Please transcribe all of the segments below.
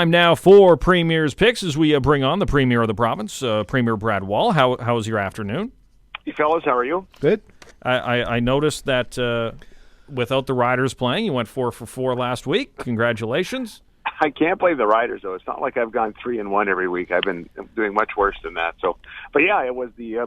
Time now for Premier's Picks as we bring on the Premier of the province, Premier Brad Wall. How was your afternoon? Hey, fellas, how are you? Good. I noticed that without the Riders playing, you went 4 for 4 last week. Congratulations. I can't blame the Riders, though. It's not like I've gone 3-1 every week. I've been doing much worse than that. But yeah, it was the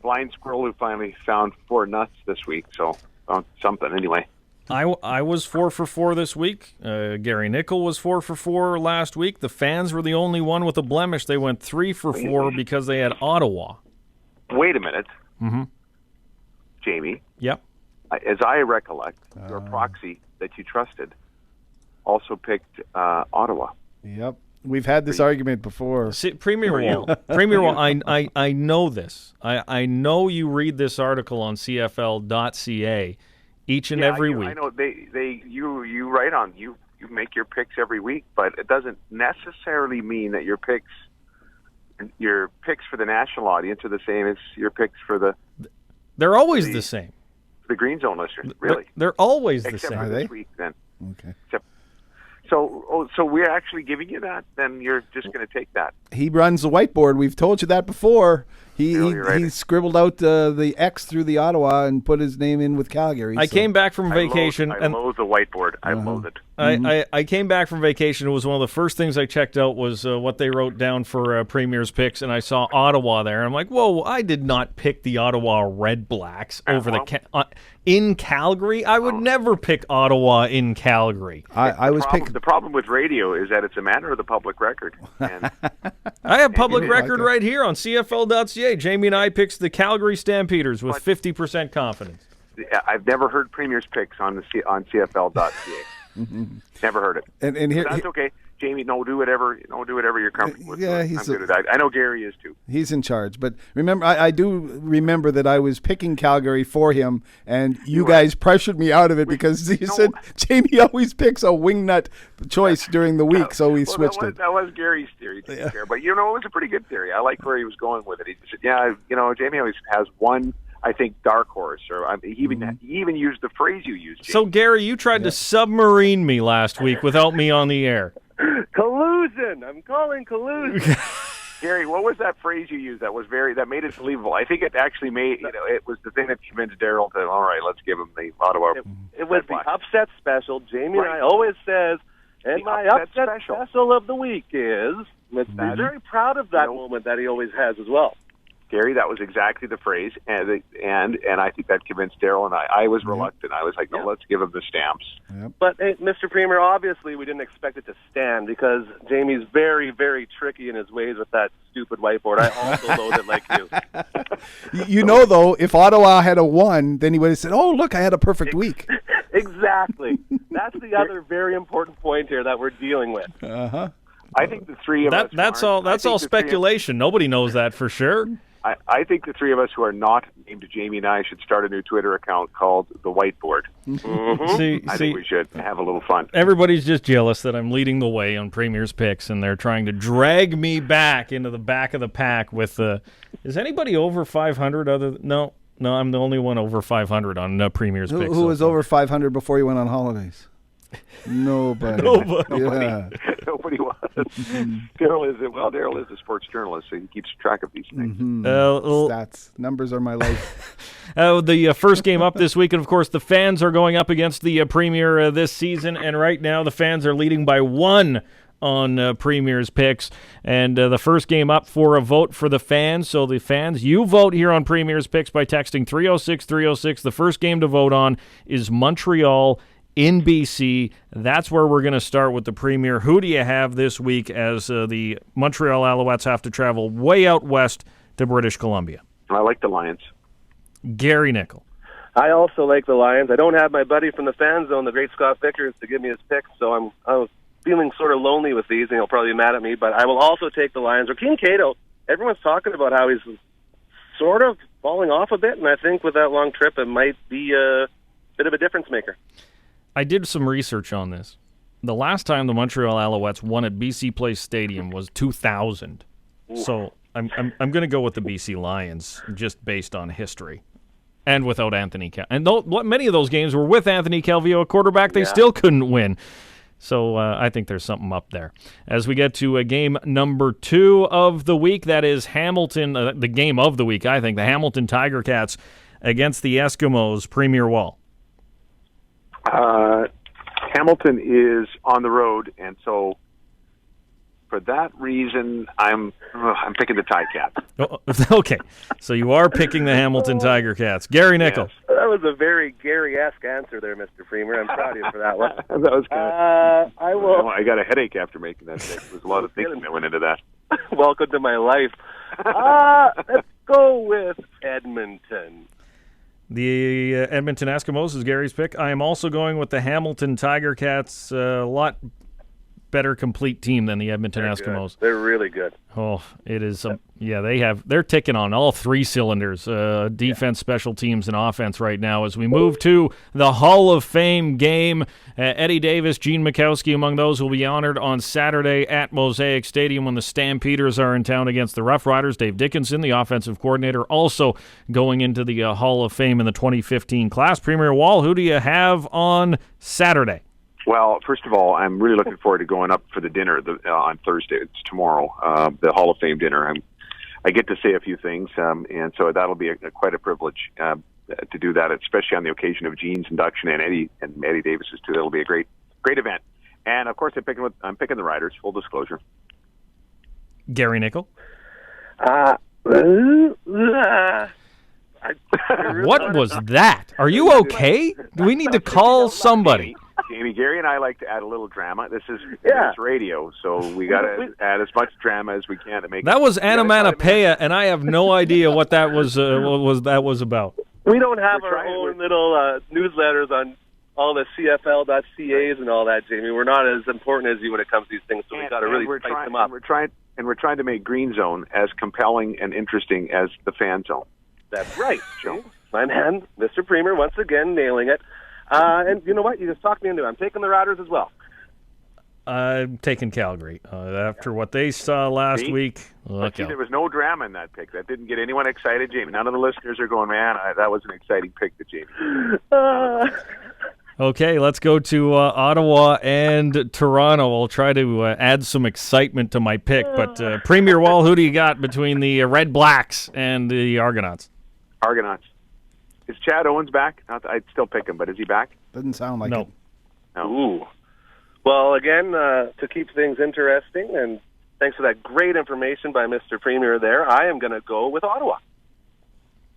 blind squirrel who finally found 4 nuts this week. So found something anyway. I was 4 for 4 this week. Gary Nickel was 4 for 4 last week. The fans were the only one with a blemish. They went 3 for 4 because they had Ottawa. Wait a minute. Mm-hmm. Jamie. Yep. As I recollect, your proxy that you trusted also picked Ottawa. Yep. We've had this argument before. See, Premier Wall, I know this. I know you read this article on CFL.ca each and every week. I know you write on you make your picks every week, but it doesn't necessarily mean that your picks for the national audience are the same as your picks for the. They're always the same. The Green Zone listeners, really. They're always the Except same. for Are this they? week, then. Okay. So we're actually giving you that. Then you're just going to take that. He runs the whiteboard. We've told you that before. He scribbled out the X through the Ottawa and put his name in with Calgary. I came back from vacation. I loathe the whiteboard. I loathe it. I came back from vacation. It was one of the first things I checked out was what they wrote down for Premier's Picks, and I saw Ottawa there. And I'm like, whoa, I did not pick the Ottawa Red Blacks over in Calgary. I would never pick Ottawa in Calgary. The problem with radio is that it's a matter of the public record. And I have public record right here on CFL.ca. Jamie Nye picks the Calgary Stampeders with 50% confidence. I've never heard Premier's Picks on CFL.ca. Never heard it. And here, that's okay. Jamie, do whatever you're comfortable with. Yeah, I'm good at that. I know Gary is too. He's in charge. But remember, I do remember that I was picking Calgary for him, and you guys pressured me out of it because you said Jamie always picks a wingnut choice during the week, so we switched it. That was Gary's theory, but it was a pretty good theory. I like where he was going with it. He said, Jamie always has one, I think, dark horse, or he even used the phrase you used. Jamie. So, Gary, you tried to submarine me last week without me on the air. Collusion! I'm calling collusion. Gary, what was that phrase you used that made it believable? I think it actually made, it was the thing that convinced Daryl to, all right, let's give him the Ottawa. It was the upset special. Jamie and I always says, and my upset special of the week is, he's very proud of that moment that he always has as well. Gary, that was exactly the phrase, and I think that convinced Daryl and I. I was reluctant. I was like, no, let's give him the stamps. Yep. But, hey, Mr. Premier, obviously we didn't expect it to stand because Jamie's very, very tricky in his ways with that stupid whiteboard. I also loathe it like you. Though, if Ottawa had a 1, then he would have said, oh, look, I had a perfect week. Exactly. That's the other very important point here that we're dealing with. Uh-huh. I think the three of us. That's all speculation. Nobody knows that for sure. I think the three of us who are not named Jamie Nye should start a new Twitter account called The Whiteboard. Mm-hmm. I think we should have a little fun. Everybody's just jealous that I'm leading the way on Premier's Picks, and they're trying to drag me back into the back of the pack with is anybody over 500 No, I'm the only one over 500 on Premier's Picks. Who was over 500 before you went on holidays? Nobody. Nobody. Nobody was. Daryl is a sports journalist, so he keeps track of these things. Stats. Numbers are my life. The first game up this week, and of course the fans are going up against the Premier this season, and right now the fans are leading by 1 on Premier's Picks, and the first game up for a vote for the fans. So the fans, you vote here on Premier's Picks by texting 306-306. The first game to vote on is Montreal in BC. That's where we're going to start with the Premier. Who do you have this week as the Montreal Alouettes have to travel way out west to British Columbia? I like the Lions. Gary Nickel. I also like the Lions. I don't have my buddy from the fan zone, the great Scott Vickers, to give me his picks, so I was feeling sort of lonely with these, and he'll probably be mad at me, but I will also take the Lions. Rakeem Cato, everyone's talking about how he's sort of falling off a bit, and I think with that long trip it might be a bit of a difference maker. I did some research on this. The last time the Montreal Alouettes won at BC Place Stadium was 2000. Ooh. So I'm going to go with the BC Lions just based on history and without Anthony And many of those games were with Anthony Calvillo at quarterback. They still couldn't win. So I think there's something up there. As we get to game number 2 of the week, that is Hamilton, the game of the week, I think, the Hamilton Tiger Cats against the Eskimos. Premier Wall. Hamilton is on the road, and so for that reason, I'm picking the Ticats. Oh, okay, so you are picking the Hamilton Tiger Cats. Gary Nickel. Yes. That was a very Gary-esque answer there, Mr. Freemer. I'm proud of you for that one. That was good. I will. I got a headache after making that pick. There's a lot of thinking that went into that. Welcome to my life. Let's go with Edmonton. The Edmonton Eskimos is Gary's pick. I am also going with the Hamilton Tiger Cats. A lot better complete team than the Edmonton Eskimos. Good. They're really good. Oh, it is. They're ticking on all 3 cylinders, defense, special teams, and offense right now. As we move to the Hall of Fame game, Eddie Davis, Gene Mikowski among those who will be honored on Saturday at Mosaic Stadium when the Stampeders are in town against the Rough Riders. Dave Dickinson, the offensive coordinator, also going into the Hall of Fame in the 2015 class. Premier Wall, who do you have on Saturday? Well, first of all, I'm really looking forward to going up for the dinner on Thursday. It's tomorrow, the Hall of Fame dinner. I get to say a few things, and so that'll be quite a privilege to do that, especially on the occasion of Gene's induction and Eddie Davis's too. That'll be a great event. And of course, I'm picking the Riders. Full disclosure. Gary Nickel. What was that? Are you okay? Do we need to call somebody? Jamie, Gary and I like to add a little drama. This is radio, so we got to add as much drama as we can to make that was Anamanapea, and I have no idea what that was. What was about? We don't have our own little newsletters on all the CFL.CAs and all that, Jamie. We're not as important as you when it comes to these things, so we've got to really spice them up. We're trying to make Green Zone as compelling and interesting as the Fan Zone. That's right, Joe. My man, Mr. Premier, once again nailing it. And you know what? You just talked me into it. I'm taking the Riders as well. I'm taking Calgary. After what they saw last week. There was no drama in that pick. That didn't get anyone excited, Jamie. None of the listeners are going, man, that was an exciting pick to Jamie. Okay, let's go to Ottawa and Toronto. I'll try to add some excitement to my pick. But Premier Wall, who do you got between the Red Blacks and the Argonauts? Argonauts. Is Chad Owens back? I'd still pick him, but is he back? Doesn't sound like it. No. Ooh. Well, again, to keep things interesting, and thanks for that great information by Mr. Premier there, I am going to go with Ottawa.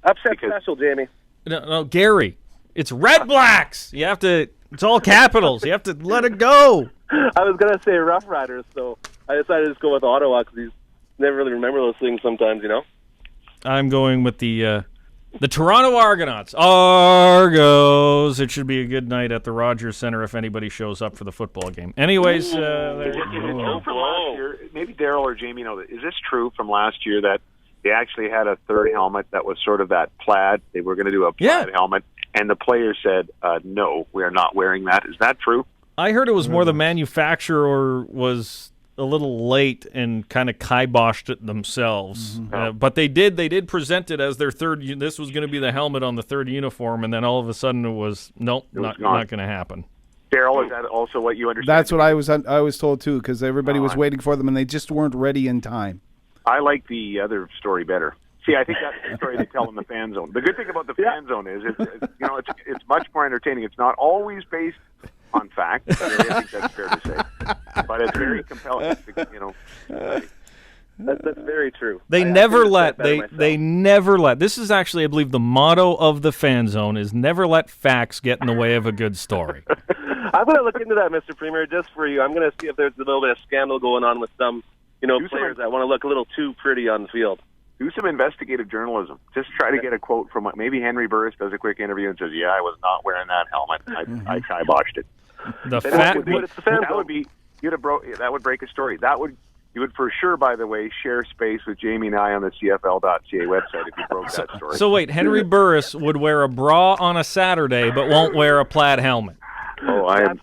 Upset special, Jamie. No, Gary. It's Red Blacks. It's all capitals. You have to let it go. I was going to say Rough Riders, so I decided to just go with Ottawa because you never really remember those things sometimes, you know? I'm going with the Toronto Argonauts. Argos. It should be a good night at the Rogers Center if anybody shows up for the football game. Anyways, from last year, maybe Daryl or Jamie know that. Is this true from last year that they actually had a third helmet that was sort of that plaid? They were going to do a plaid helmet, and the players said, no, we are not wearing that. Is that true? I heard it was more the manufacturer was a little late and kind of kiboshed it themselves. Mm-hmm. But they did present it as their third. This was going to be the helmet on the third uniform, and then all of a sudden it was not going to happen. Daryl, is that also what you understand? That's what I was told too, because everybody was waiting for them and they just weren't ready in time. I like the other story better. See, I think that's the story they tell in the Fan Zone. The good thing about the Fan Zone is it's much more entertaining. It's not always based on fact. I think that's fair to say, but it's very compelling. That's very true. They never let. This is actually, I believe, the motto of the Fan Zone is never let facts get in the way of a good story. I'm going to look into that, Mr. Premier, just for you. I'm going to see if there's a little bit of scandal going on with some, players that want to look a little too pretty on the field. Do some investigative journalism. Just try to get a quote from maybe Henry Burris does a quick interview and says, "Yeah, I was not wearing that helmet. I kiboshed it." That would break a story. You would for sure, by the way, share space with Jamie Nye on the CFL.ca website if you broke that story. So wait, Henry Burris would wear a bra on a Saturday but won't wear a plaid helmet. Oh, I am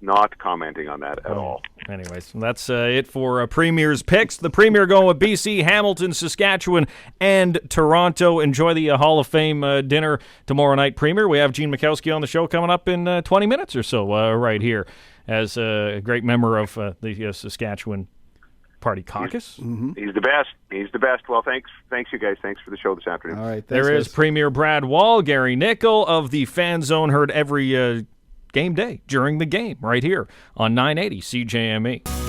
not commenting on that at all. Anyways, that's it for Premier's picks. The Premier going with BC, Hamilton, Saskatchewan, and Toronto. Enjoy the Hall of Fame dinner tomorrow night, Premier. We have Gene Mikowski on the show coming up in 20 minutes or so right here as a great member of the Saskatchewan Party Caucus. He's the best. He's the best. Well, thanks you guys. Thanks for the show this afternoon. All right. There is Premier Brad Wall, Gary Nickel of the Fan Zone, heard every game day during the game right here on 980 CJME.